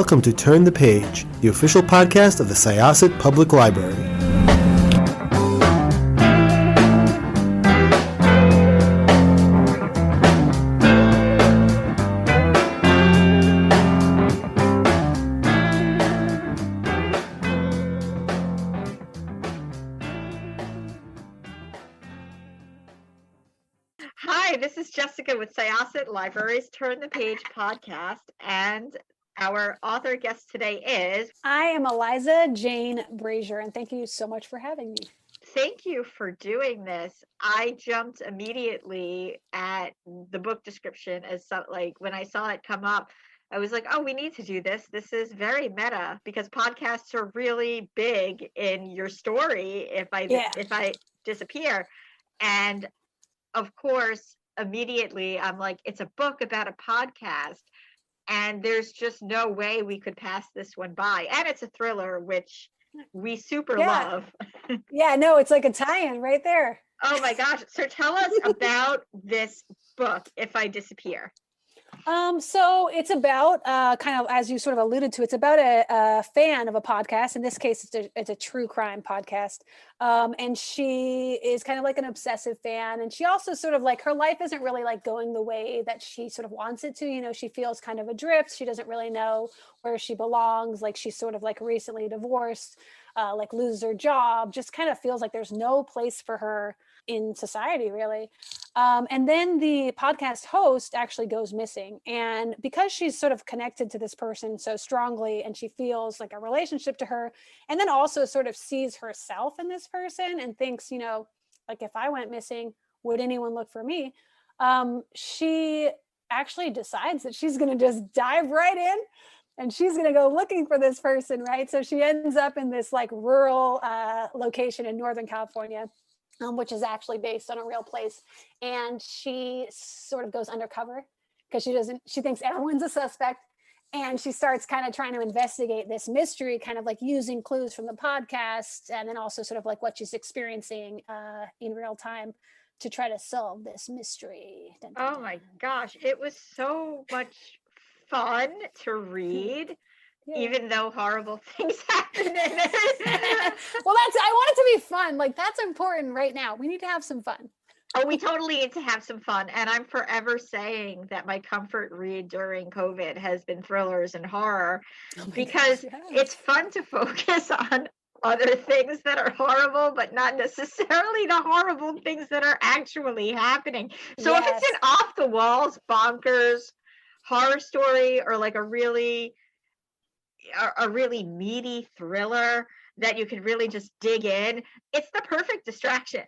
Welcome to Turn the Page, the official podcast of the Syosset Public Library. Hi, this is Jessica with Syosset Library's Turn the Page podcast, and our author guest today is... I am Eliza Jane Brazier, and thank you so much for having me. Thank you for doing this. I jumped immediately at the book description when I saw it come up, I was like, oh, we need to do this. This is very meta because podcasts are really big in your story if I disappear. And of course, immediately I'm like, it's a book about a podcast, and there's just no way we could pass this one by. And it's a thriller, which we super love. Yeah, no, it's like a tie-in right there. Oh my gosh. So tell us about this book, If I Disappear. So it's about, kind of, as you sort of alluded to, it's about a fan of a podcast. In this case, it's a true crime podcast. And she is kind of like an obsessive fan. And she also sort of like, her life isn't really like going the way that she sort of wants it to. You know, she feels kind of adrift. She doesn't really know where she belongs. Like she's sort of like recently divorced, like loses her job, just kind of feels like there's no place for her in society, really. And then the podcast host actually goes missing. And because she's sort of connected to this person so strongly, and she feels like a relationship to her, and then also sort of sees herself in this person and thinks, you know, like if I went missing, would anyone look for me? She actually decides that she's going to just dive right in and she's going to go looking for this person, right? So she ends up in this like rural location in Northern California, which is actually based on a real place. And she sort of goes undercover because she thinks everyone's a suspect. And she starts kind of trying to investigate this mystery, kind of like using clues from the podcast, and then also sort of like what she's experiencing in real time to try to solve this mystery. Dun, dun, Oh dun. my gosh. It was so much fun to read. Yeah. Even though horrible things happen in it. Well, I want it to be fun. Like that's important right now. We need to have some fun. Oh, we totally need to have some fun. And I'm forever saying that my comfort read during COVID has been thrillers and horror because it's fun to focus on other things that are horrible, but not necessarily the horrible things that are actually happening. So if it's an off the walls, bonkers horror story, or like a really meaty thriller that you can really just dig in, it's the perfect distraction.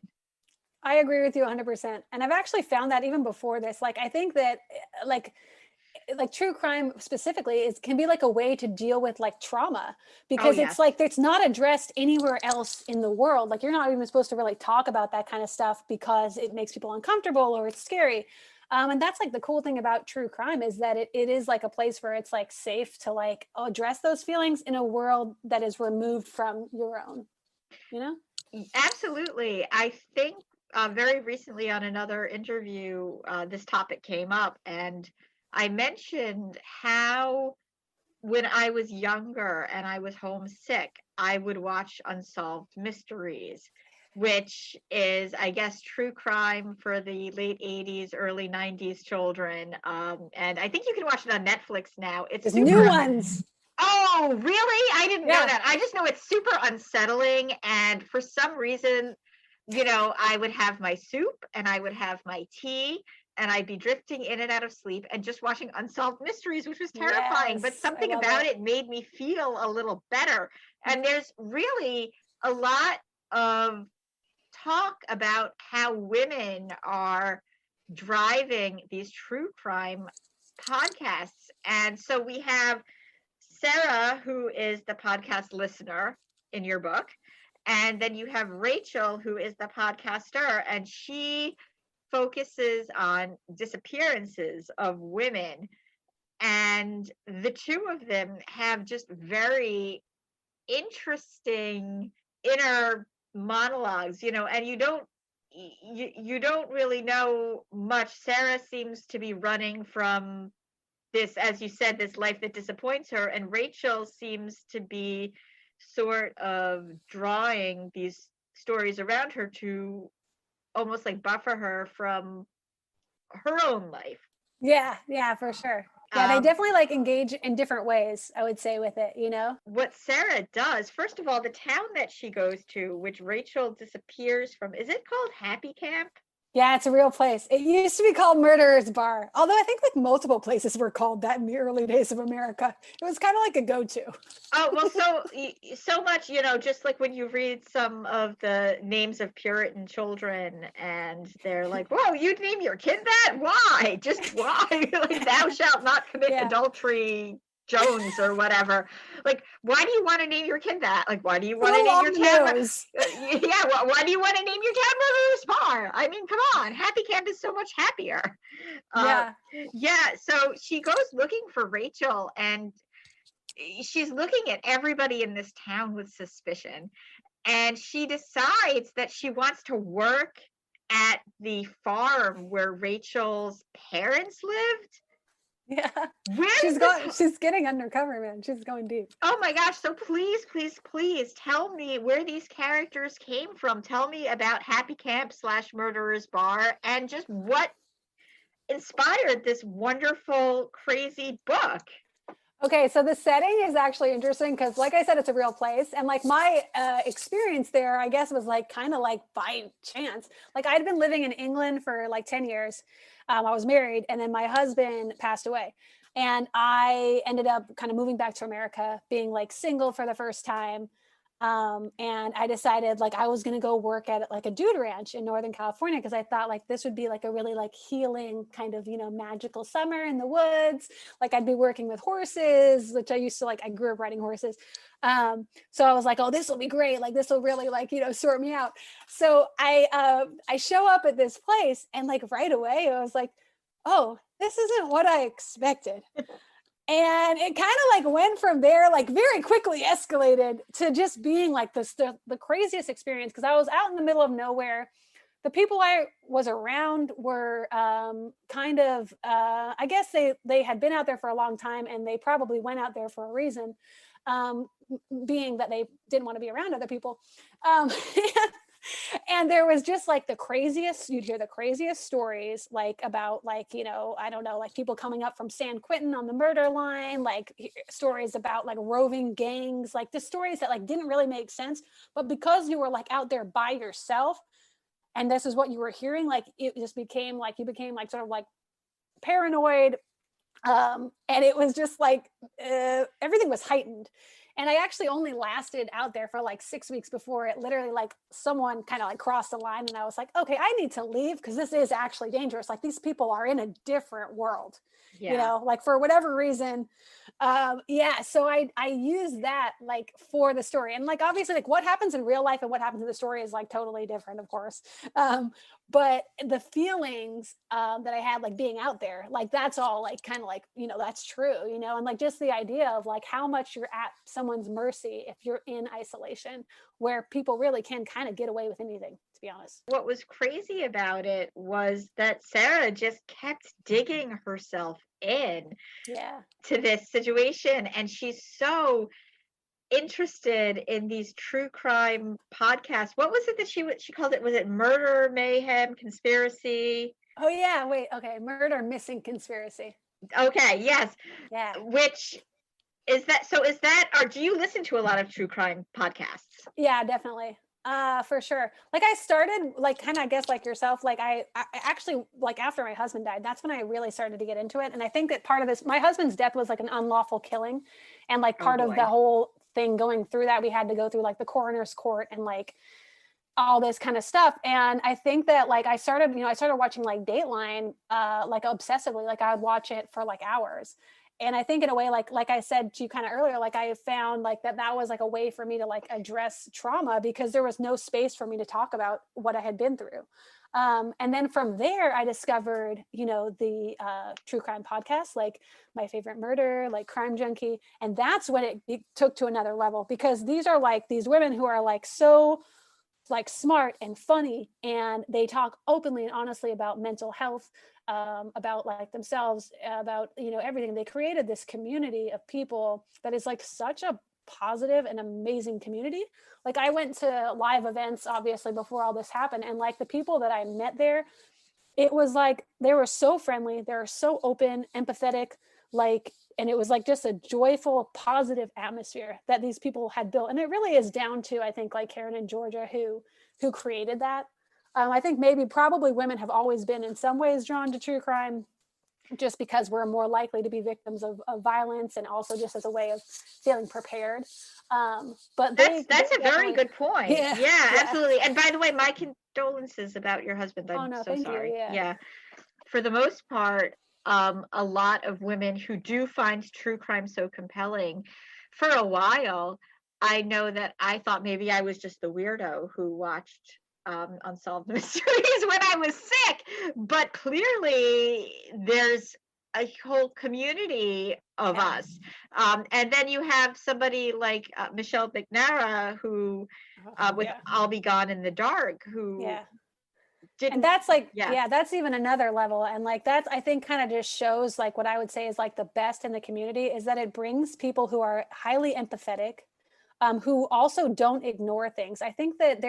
I agree with you 100%. And I've actually found that even before this, like, I think that like true crime specifically can be like a way to deal with like trauma, because it's like, it's not addressed anywhere else in the world. Like you're not even supposed to really talk about that kind of stuff because it makes people uncomfortable or it's scary. And that's like the cool thing about true crime is that it is like a place where it's like safe to like address those feelings in a world that is removed from your own, you know? Absolutely. I think very recently on another interview, this topic came up, and I mentioned how when I was younger and I was homesick, I would watch Unsolved Mysteries, which is, I guess, true crime for the late 80s, early 90s children. And I think you can watch it on Netflix now. It's new ones. Oh, really? I didn't know that. I just know it's super unsettling. And for some reason, you know, I would have my soup and I would have my tea and I'd be drifting in and out of sleep and just watching Unsolved Mysteries, which was terrifying. But something about it made me feel a little better. And there's really a lot of talk about how women are driving these true crime podcasts. And so we have Sera, who is the podcast listener in your book, and then you have Rachel, who is the podcaster, and she focuses on disappearances of women. And the two of them have just very interesting inner monologues, you know, and you don't really know much. Sera seems to be running from this, as you said, this life that disappoints her, and Rachel seems to be sort of drawing these stories around her to almost like buffer her from her own life. Yeah, for sure. Yeah, they definitely like engage in different ways, I would say, with it, What Sera does, first of all, the town that she goes to, which Rachel disappears from, is it called Happy Camp? Yeah, it's a real place. It used to be called Murderer's Bar. Although I think like multiple places were called that in the early days of America. It was kind of like a go-to. Oh, well, so much, just like when you read some of the names of Puritan children and they're like, whoa, you'd name your kid that? Why? Just why? Like, thou shalt not commit adultery, Jones, or whatever. Like, why do you want to name your kid that? Like, why do you want to name your town? Why do you want to name your town Murderer's Bar? I mean, come on. Happy Camp is so much happier. Yeah. So she goes looking for Rachel, and she's looking at everybody in this town with suspicion, and she decides that she wants to work at the farm where Rachel's parents lived. Yeah. She's getting undercover, man. She's going deep. Oh my gosh. So please tell me where these characters came from. Tell me about Happy Camp / Murderer's Bar, and just what inspired this wonderful, crazy book. Okay, so the setting is actually interesting because, like I said, it's a real place. And like my experience there, I guess, was like kind of like by chance. Like I'd been living in England for like 10 years. I was married, and then my husband passed away. And I ended up kind of moving back to America, being like single for the first time. And I decided like I was going to go work at like a dude ranch in Northern California because I thought like this would be like a really like healing kind of, magical summer in the woods. Like I'd be working with horses, which I used to like, I grew up riding horses. So I was like, oh, this will be great. Like this will really like, sort me out. So I show up at this place, and like right away I was like, oh, this isn't what I expected. And it kind of like went from there, like very quickly escalated to just being like the craziest experience. Cause I was out in the middle of nowhere. The people I was around were kind of, I guess they had been out there for a long time, and they probably went out there for a reason, being that they didn't want to be around other people. And there was just like you'd hear the craziest stories, like about like, I don't know, like people coming up from San Quentin on the murder line, like stories about like roving gangs, like the stories that like didn't really make sense. But because you were like out there by yourself, and this is what you were hearing, like it just became like, you became like sort of like paranoid. And it was just like, everything was heightened. And I actually only lasted out there for like 6 weeks before it literally like someone kind of like crossed the line, and I was like, okay, I need to leave because this is actually dangerous. Like these people are in a different world, like for whatever reason. So I use that like for the story, and like obviously like what happens in real life and what happens in the story is like totally different, of course. But the feelings that I had like being out there, like that's all like kind of like, that's true, and like just the idea of like how much you're at someone's mercy if you're in isolation, where people really can kind of get away with anything, to be honest. What was crazy about it was that Sera just kept digging herself in to this situation, and she's so interested in these true crime podcasts. What was it that she called it? Was it Murder, Mayhem, Conspiracy? Oh yeah, wait, okay, Murder, Missing, Conspiracy. Okay, yes. Yeah. Which is that? So is that, or do you listen to a lot of true crime podcasts? Yeah, definitely. For sure. Like I started like kind of, I guess like yourself, like I actually like after my husband died, that's when I really started to get into it. And I think that part of this, my husband's death was like an unlawful killing, and like part of the whole thing going through that, we had to go through like the coroner's court and like all this kind of stuff. And I think that like I started watching like Dateline like obsessively. Like I would watch it for like hours. And I think in a way, like I said to you kind of earlier, like I found like that was like a way for me to like address trauma, because there was no space for me to talk about what I had been through. And then from there, I discovered, the true crime podcasts, like My Favorite Murder, like Crime Junkie. And that's when it took to another level, because these are like these women who are like so like smart and funny, and they talk openly and honestly about mental health, about like themselves, about, you know, everything. They created this community of people that is like such a positive and amazing community. Like I went to live events obviously before all this happened, and like the people that I met there, it was like they were so friendly, they were so open, empathetic, like, and it was like just a joyful, positive atmosphere that these people had built. And it really is down to, I think, like Karen and Georgia who created that. I think maybe probably women have always been in some ways drawn to true crime, just because we're more likely to be victims of violence, and also just as a way of feeling prepared. But That's a very good point. Yeah, yeah. absolutely. And by the way, my condolences about your husband. Oh I'm no, so thank sorry. you. Yeah. For the most part, a lot of women who do find true crime so compelling, for a while, I know that I thought maybe I was just the weirdo who watched Unsolved Mysteries when I was sick, but clearly there's a whole community of Yeah. us. And then you have somebody like Michelle McNamara, who with Yeah. I'll Be Gone in the Dark, who Yeah. didn't. And that's like, Yeah. yeah, that's even another level. And like that's, I think, kind of just shows like what I would say is like the best in the community is that it brings people who are highly empathetic, who also don't ignore things. I think that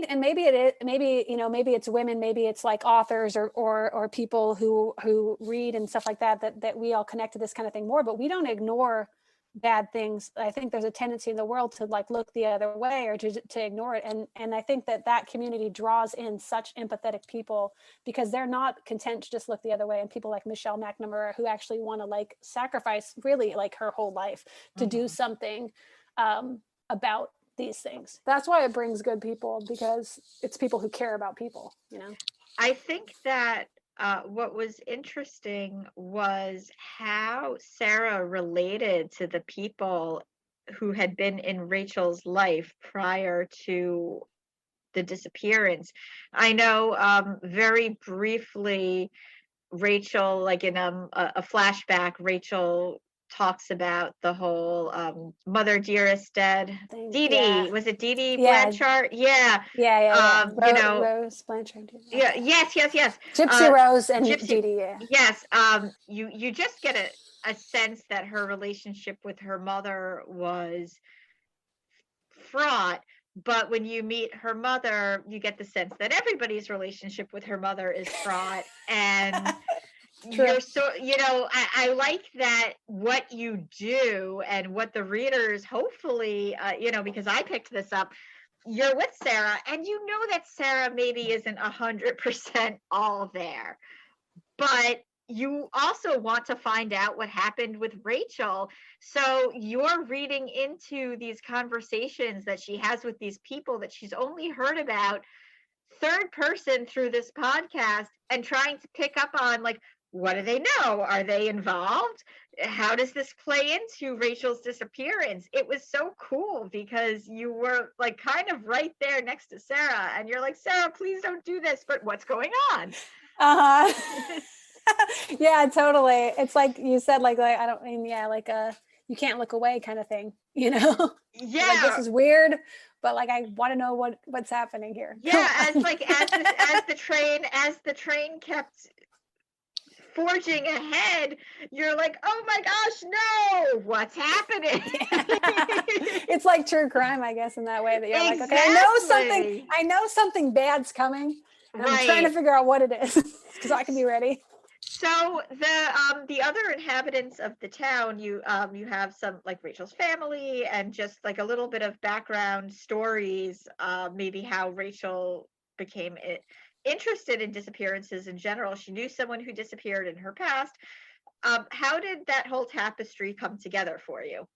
and maybe it is, maybe, you know, maybe it's women, maybe it's like authors or people who read and stuff like that we all connect to this kind of thing more, but we don't ignore bad things. I think there's a tendency in the world to like look the other way or to ignore it. And I think that community draws in such empathetic people because they're not content to just look the other way. And people like Michelle McNamara, who actually want to like sacrifice really like her whole life to do something about these things. That's why it brings good people, because it's people who care about people, you know? I think that what was interesting was how Sera related to the people who had been in Rachel's life prior to the disappearance. I know very briefly, Rachel, like in a flashback, Rachel talks about the whole Mother Dearest Dead. Dee Dee, Yeah. was it Dee Dee Yeah. Blanchard? Yeah. Yeah. You know, Rose Blanchard. yeah, yes. Gypsy Rose and Gypsy, Dee Dee, yeah. yes. You just get a sense that her relationship with her mother was fraught, but when you meet her mother, you get the sense that everybody's relationship with her mother is fraught. And you're so, you know, I like that what you do and what the readers hopefully, you know, because I picked this up, you're with Sera and you know that Sera maybe isn't 100% all there, but you also want to find out what happened with Rachel. So you're reading into these conversations that she has with these people that she's only heard about third person through this podcast, and trying to pick up on, like, what do they know? Are they involved? How does this play into Rachel's disappearance? It was so cool because you were like kind of right there next to Sera, and you're like, Sera, please don't do this, but what's going on? Yeah, totally. It's like you said, like I don't mean, yeah, like you can't look away kind of thing, you know? Yeah. Like this is weird, but like I want to know what's happening here. Yeah, as the train kept forging ahead, you're like, oh my gosh, no, what's happening? Yeah. It's like true crime, I guess, in that way, that you're like, okay, I know something bad's coming, and I'm trying to figure out what it is because I can be ready. So the other inhabitants of the town, you have some like Rachel's family and just like a little bit of background stories, maybe how Rachel became interested in disappearances in general. She knew someone who disappeared in her past. How did that whole tapestry come together for you?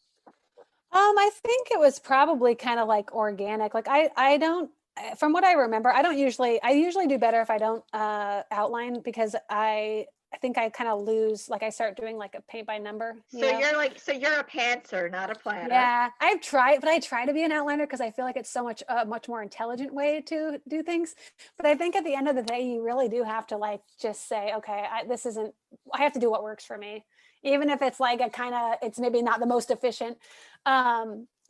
I think it was probably kind of like organic. Like I don't, from what I remember, I usually do better if I don't outline, because I think I kind of lose, like I start doing like a paint by number. So you're a pantser, not a planner. Yeah, I've tried, but I try to be an outliner because I feel like it's so much much more intelligent way to do things. But I think at the end of the day, you really do have to like just say, okay, I have to do what works for me, even if it's like it's maybe not the most efficient.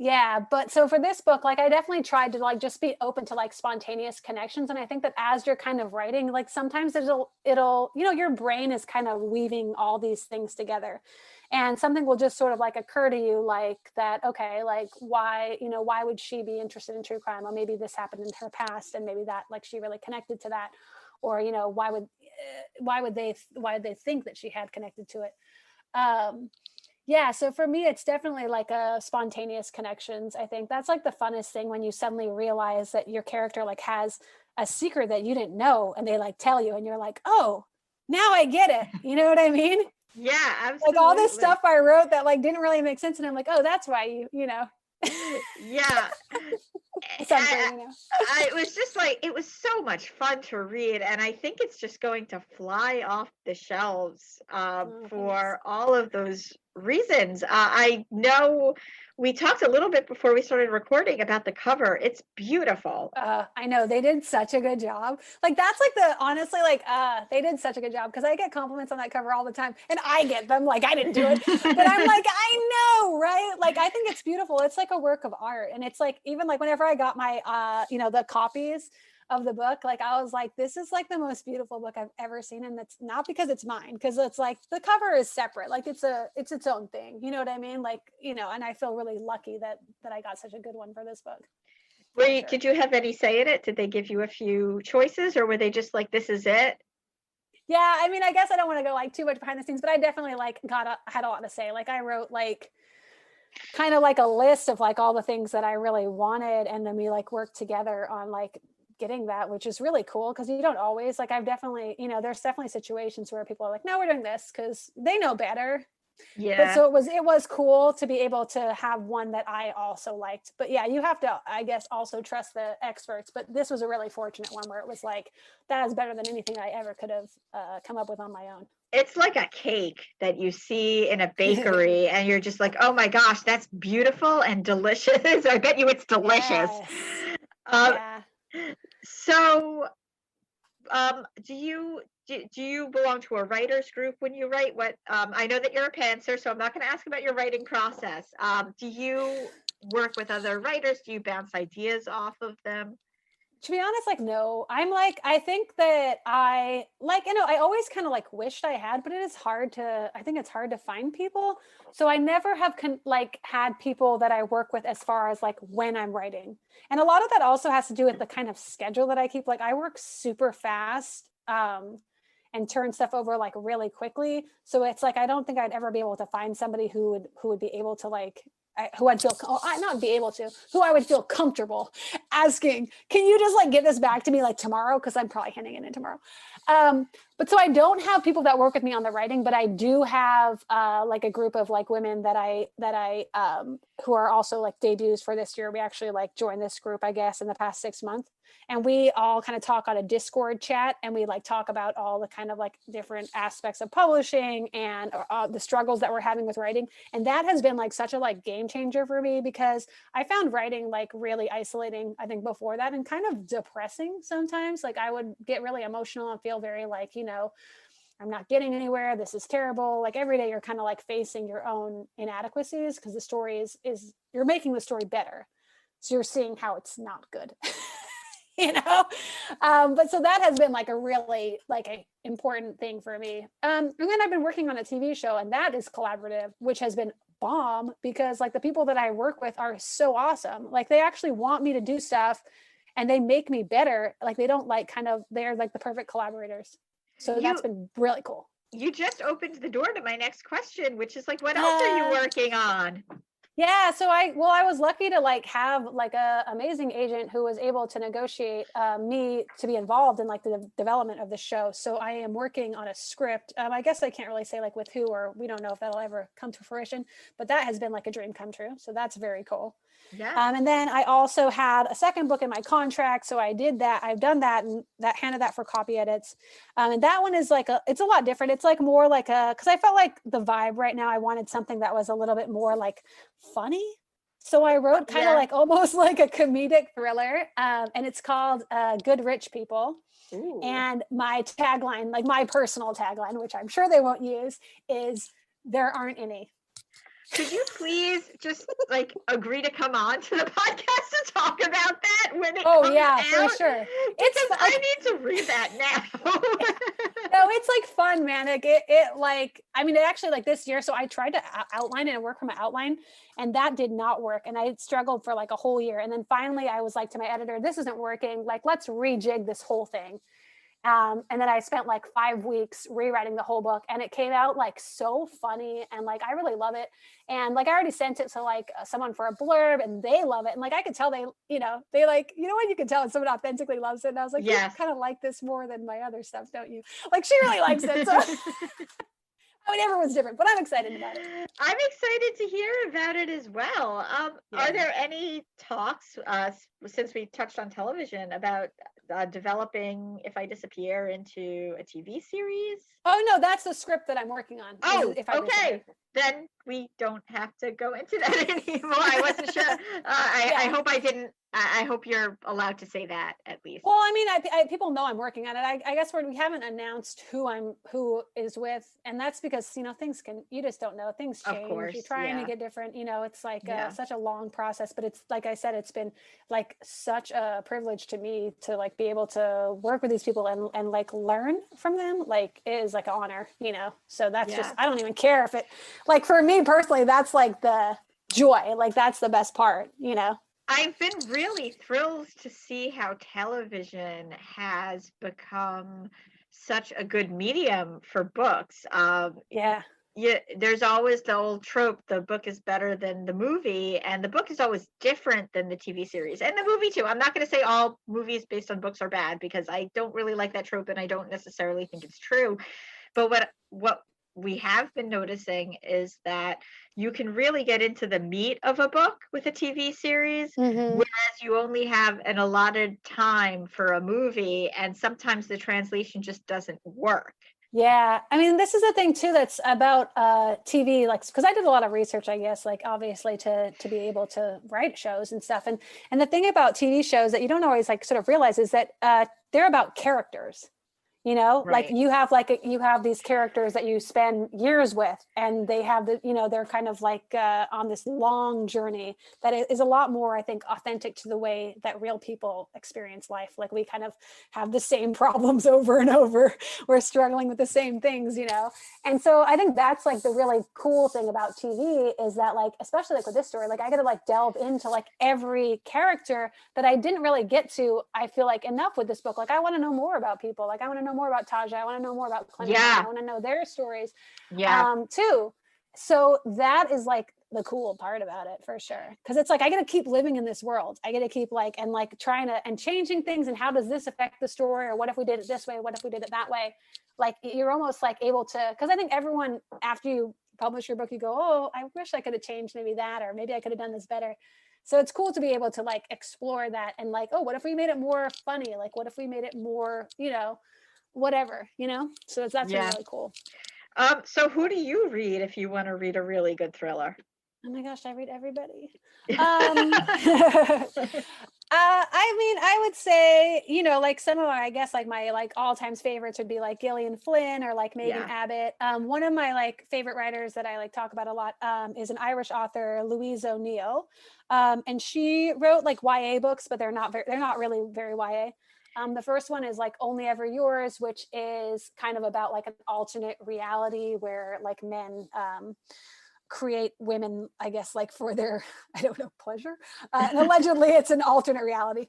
Yeah, but so for this book, like I definitely tried to like just be open to like spontaneous connections. And I think that as you're kind of writing, like sometimes it'll, your brain is kind of weaving all these things together. And something will just sort of like occur to you like that, okay, like why would she be interested in true crime? Or maybe this happened in her past and maybe that like she really connected to that. Or, why would they think that she had connected to it? Yeah, so for me, it's definitely like a spontaneous connections. I think that's like the funnest thing when you suddenly realize that your character like has a secret that you didn't know and they like tell you and you're like, oh, now I get it. You know what I mean? Yeah, Like all this absolutely. stuff I wrote that like didn't really make sense. And I'm like, oh, that's why Yeah. something. It was just like, it was so much fun to read, and I think it's just going to fly off the shelves Oh, for all of those reasons. I know we talked a little bit before we started recording about the cover. It's beautiful. I know they did such a good job. Like that's like honestly, like they did such a good job because I get compliments on that cover all the time and I get them like I didn't do it, but I'm like, I know, right? Like I think it's beautiful. It's like a work of art. And it's like, even like whenever I got my, the copies of the book, like I was like, this is like the most beautiful book I've ever seen. And that's not because it's mine, because it's like the cover is separate. Like it's its own thing. You know what I mean? Like, and I feel really lucky that I got such a good one for this book. Did you have any say in it? Did they give you a few choices, or were they just like, this is it? Yeah, I mean, I guess I don't want to go like too much behind the scenes, but I definitely like had a lot to say. Like I wrote like kind of like a list of like all the things that I really wanted, and then we like worked together on like getting that, which is really cool because you don't always like. I've definitely, there's definitely situations where people are like, no, we're doing this because they know better. Yeah. But so it was cool to be able to have one that I also liked. But yeah, you have to, I guess, also trust the experts. But this was a really fortunate one where it was like, that is better than anything I ever could have come up with on my own. It's like a cake that you see in a bakery and you're just like, oh my gosh, that's beautiful and delicious. I bet you it's delicious. Yes. Yeah. So do you belong to a writer's group when you write? I know that you're a pantser, so I'm not going to ask about your writing process. Do you work with other writers? Do you bounce ideas off of them? To be honest, like, no. I think that I always kind of like wished I had, but I think it's hard to find people. So I never have had people that I work with as far as like when I'm writing. And a lot of that also has to do with the kind of schedule that I keep. Like I work super fast and turn stuff over like really quickly. So it's like, I don't think I'd ever be able to find somebody who would be able to like, who I would feel comfortable asking, can you just like get this back to me like tomorrow? Cause I'm probably handing it in tomorrow. But so I don't have people that work with me on the writing, but I do have like a group of like women that I who are also like debuts for this year. We actually like joined this group, I guess, in the past 6 months. And we all kind of talk on a Discord chat and we like talk about all the kind of like different aspects of publishing and the struggles that we're having with writing. And that has been like such a like game changer for me because I found writing like really isolating, I think, before that, and kind of depressing sometimes. Like I would get really emotional and feel very like, I'm not getting anywhere. This is terrible. Like every day you're kind of like facing your own inadequacies because the story is you're making the story better. So you're seeing how it's not good. But so that has been like a really like a important thing for me. And then I've been working on a TV show and that is collaborative, which has been bomb because like the people that I work with are so awesome. Like they actually want me to do stuff and they make me better. Like they don't like they're like the perfect collaborators. So that's been really cool. You just opened the door to my next question, which is like, what else are you working on? Yeah, so I was lucky to like have like a amazing agent who was able to negotiate me to be involved in like the development of the show. So I am working on a script. I guess I can't really say like with who, or we don't know if that'll ever come to fruition, but that has been like a dream come true. So that's very cool. Yeah. And then I also had a second book in my contract. So I did that. I've done that and handed that for copy edits. And that one is like it's a lot different. It's like more like because I felt like the vibe right now, I wanted something that was a little bit more like funny. So I wrote kind of like almost like a comedic thriller. And it's called Good Rich People. Ooh. And my tagline, like my personal tagline, which I'm sure they won't use, is there aren't any. Could you please just like agree to come on to the podcast to talk about that when it comes out? For sure. Because I need to read that now. No, it's like fun, man. Like it like, I mean, it actually like this year. So I tried to outline it and work from an outline, and that did not work. And I struggled for like a whole year. And then finally I was like to my editor, this isn't working. Like, let's rejig this whole thing. And then I spent like 5 weeks rewriting the whole book, and it came out like so funny, and like I really love it. And like I already sent it to like someone for a blurb, and they love it. And like I could tell they like, you know what, you can tell when someone authentically loves it. And I was like, yes, you kind of like this more than my other stuff, don't you? Like she really likes it. So I mean, everyone's different, but I'm excited about it. I'm excited to hear about it as well. Are there any talks, since we touched on television, about developing If I Disappear into a TV series? Oh no, that's the script that I'm working on. Oh, okay. Then we don't have to go into that anymore. I wasn't sure. I hope I didn't. I hope you're allowed to say that at least. Well, I mean, people know I'm working on it. I guess we haven't announced who is with, and that's because you just don't know, things change. Of course, you're trying to get different. It's like such a long process. But it's like I said, it's been like such a privilege to me to like be able to work with these people and like learn from them. Like it is like an honor, So that's just, I don't even care if it, like for me personally, that's like the joy. Like that's the best part, I've been really thrilled to see how television has become such a good medium for books. There's always the old trope, the book is better than the movie, and the book is always different than the TV series and the movie too. I'm not going to say all movies based on books are bad, because I don't really like that trope and I don't necessarily think it's true. But what we have been noticing is that you can really get into the meat of a book with a TV series, whereas you only have an allotted time for a movie, and sometimes the translation just doesn't work. Yeah, I mean, this is the thing too that's about TV, like, because I did a lot of research, I guess, like obviously to be able to write shows and stuff. And the thing about TV shows that you don't always like sort of realize is that they're about characters. Right. Like you have these characters that you spend years with, and they have they're kind of like on this long journey that is a lot more, I think, authentic to the way that real people experience life. Like we kind of have the same problems over and over. We're struggling with the same things, And so I think that's like the really cool thing about TV is that, like, especially like with this story, like I got to like delve into like every character that I didn't really get to, I feel like, enough with this book. Like I want to know more about people. Like I want to know more about Taja. I want to know more about Clementine. I want to know their stories too. So that is like the cool part about it for sure. Because it's like I got to keep living in this world. I got to keep like trying to and changing things. And how does this affect the story? Or what if we did it this way? What if we did it that way? Like you're almost like able to, because I think everyone, after you publish your book, you go, oh, I wish I could have changed maybe that, or maybe I could have done this better. So it's cool to be able to like explore that and like, oh, what if we made it more funny? Like, what if we made it more, whatever, so that's really cool. So who do you read if you want to read a really good thriller? Oh my gosh, I read everybody. I mean, I would say, like some of I guess like my like all-time favorites would be like Gillian Flynn or like Megan Abbott. One of my like favorite writers that I like talk about a lot is an Irish author, Louise O'Neill. And she wrote like YA books, but they're not really very YA. The first one is like Only Ever Yours, which is kind of about like an alternate reality where like men create women, I guess, like for their, I don't know, pleasure. And allegedly it's an alternate reality.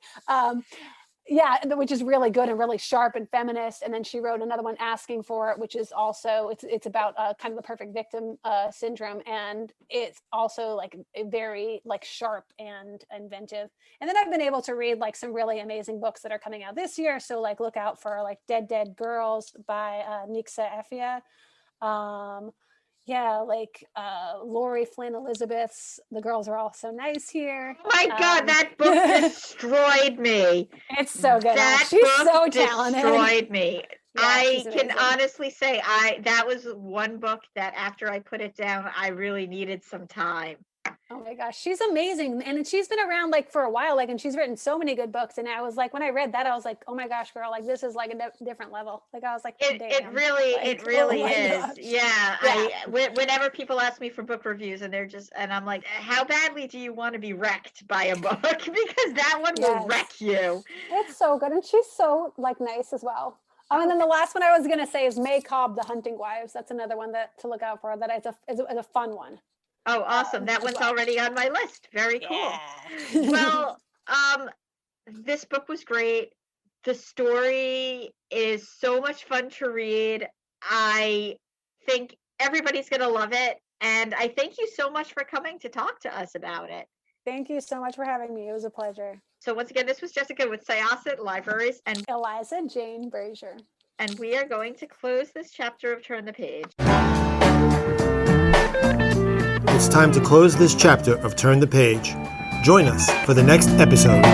Which is really good and really sharp and feminist. And then she wrote another one, Asking for It, which is also, it's about kind of the perfect victim syndrome. And it's also like very like sharp and inventive. And then I've been able to read like some really amazing books that are coming out this year. So like look out for like Dead Girls by Nixa Effia. Like Lori Flynn Elizabeth's The Girls Are All So Nice Here. Oh my God, that book destroyed me. It's so good. She's so talented. Destroyed me. Yeah, I can honestly say that was one book that after I put it down, I really needed some time. Oh my gosh, she's amazing. And she's been around like for a while, like, and she's written so many good books. And I was like, when I read that, I was like, oh my gosh, girl, like this is like a different level. Like I was like, It damn. it really Oh my is. gosh. Yeah. Yeah. Whenever people ask me for book reviews and I'm like, how badly do you want to be wrecked by a book? Because that one will Yes. wreck you. It's so good. And she's so like nice as well. And then the last one I was going to say is May Cobb, The Hunting Wives. That's another one to look out for. That is a fun one. Oh, awesome. That as one's well. already on my list. Very cool. Yeah. Well, this book was great. The story is so much fun to read. I think everybody's going to love it. And I thank you so much for coming to talk to us about it. Thank you so much for having me. It was a pleasure. So once again, this was Jessica with Syosset Libraries and Eliza Jane Brazier. And we are going to close this chapter of Turn the Page. It's time to close this chapter of Turn the Page. Join us for the next episode.